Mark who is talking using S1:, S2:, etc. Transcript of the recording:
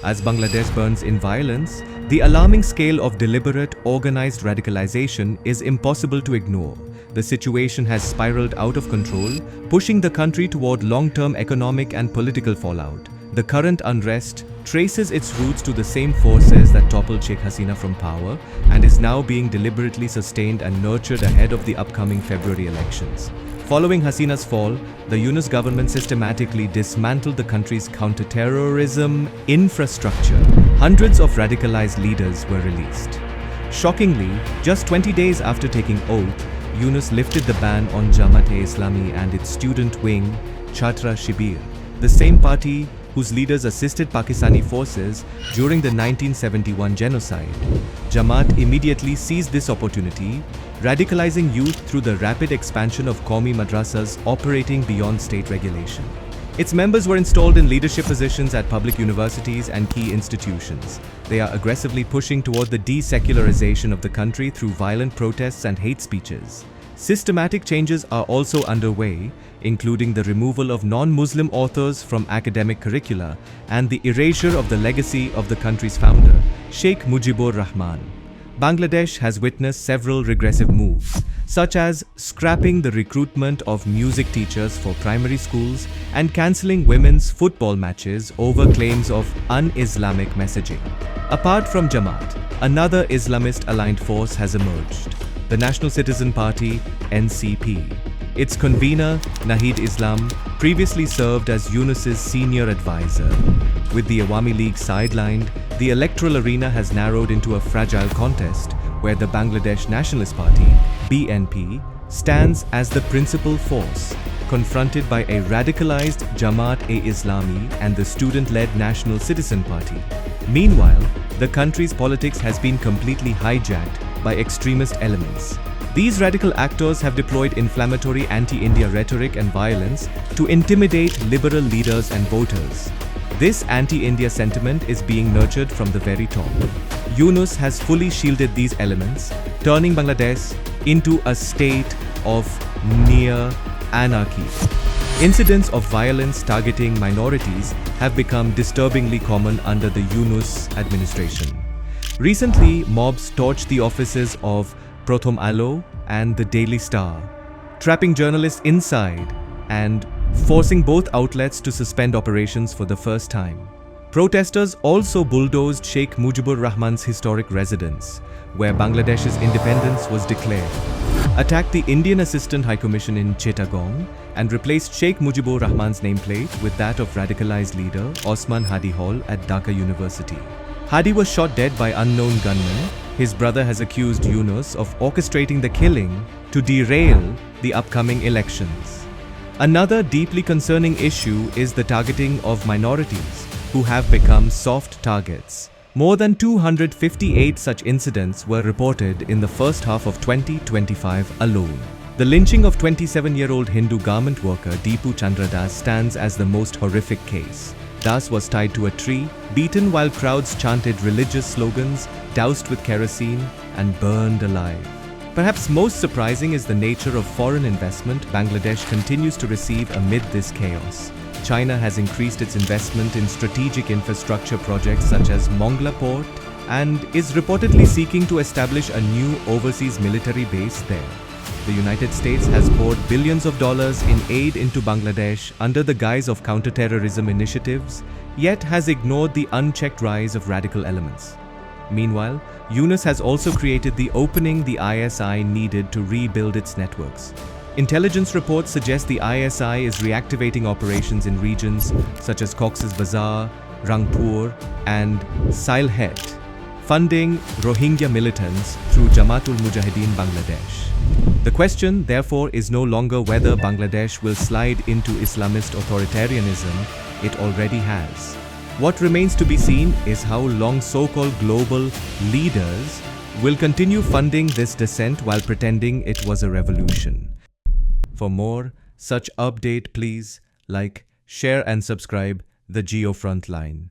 S1: As Bangladesh burns in violence, the alarming scale of deliberate, organized radicalization is impossible to ignore. The situation has spiraled out of control, pushing the country toward long-term economic and political fallout. The current unrest traces its roots to the same forces that toppled Sheikh Hasina from power and is now being deliberately sustained and nurtured ahead of the upcoming February elections. Following Hasina's fall, the Yunus government systematically dismantled the country's counter-terrorism infrastructure. Hundreds of radicalized leaders were released. Shockingly, just 20 days after taking oath, Yunus lifted the ban on Jamaat-e-Islami and its student wing, Chhatra Shibir, the same party whose leaders assisted Pakistani forces during the 1971 genocide. Jamaat immediately seized this opportunity, radicalizing youth through the rapid expansion of Qaumi Madrasas operating beyond state regulation. Its members were installed in leadership positions at public universities and key institutions. They are aggressively pushing toward the de-secularization of the country through violent protests and hate speeches. Systematic changes are also underway, including the removal of non-Muslim authors from academic curricula and the erasure of the legacy of the country's founder, Sheikh Mujibur Rahman. Bangladesh has witnessed several regressive moves, such as scrapping the recruitment of music teachers for primary schools and cancelling women's football matches over claims of un-Islamic messaging. Apart from Jamaat, another Islamist-aligned force has emerged, the National Citizen Party, NCP. Its convener, Nahid Islam, previously served as Yunus's senior advisor. With the Awami League sidelined, the electoral arena has narrowed into a fragile contest where the Bangladesh Nationalist Party, BNP, stands as the principal force, confronted by a radicalized Jamaat-e-Islami and the student-led National Citizen Party. Meanwhile, the country's politics has been completely hijacked by extremist elements. These radical actors have deployed inflammatory anti-India rhetoric and violence to intimidate liberal leaders and voters. This anti-India sentiment is being nurtured from the very top. Yunus has fully shielded these elements, turning Bangladesh into a state of near anarchy. Incidents of violence targeting minorities have become disturbingly common under the Yunus administration. Recently, mobs torched the offices of Prothom Alo and the Daily Star, trapping journalists inside and forcing both outlets to suspend operations for the first time. Protesters also bulldozed Sheikh Mujibur Rahman's historic residence, where Bangladesh's independence was declared, attacked the Indian Assistant High Commission in Chittagong, and replaced Sheikh Mujibur Rahman's nameplate with that of radicalized leader Osman Hadi Hall at Dhaka University. Hadi was shot dead by unknown gunmen. His brother has accused Yunus of orchestrating the killing to derail the upcoming elections. Another deeply concerning issue is the targeting of minorities, who have become soft targets. More than 258 such incidents were reported in the first half of 2025 alone. The lynching of 27-year-old Hindu garment worker Deepu Chandra Das stands as the most horrific case. Das was tied to a tree, beaten while crowds chanted religious slogans, doused with kerosene, and burned alive. Perhaps most surprising is the nature of foreign investment Bangladesh continues to receive amid this chaos. China has increased its investment in strategic infrastructure projects such as Mongla Port and is reportedly seeking to establish a new overseas military base there. The United States has poured billions of dollars in aid into Bangladesh under the guise of counter-terrorism initiatives, yet has ignored the unchecked rise of radical elements. Meanwhile, Yunus has also created the opening the ISI needed to rebuild its networks. Intelligence reports suggest the ISI is reactivating operations in regions such as Cox's Bazar, Rangpur, and Sylhet, funding Rohingya militants through Jamatul Mujahideen Bangladesh. The question, therefore, is no longer whether Bangladesh will slide into Islamist authoritarianism. It already has. What remains to be seen is how long so-called global leaders will continue funding this descent while pretending it was a revolution. For more such update, please like, share and subscribe the Geo Frontline.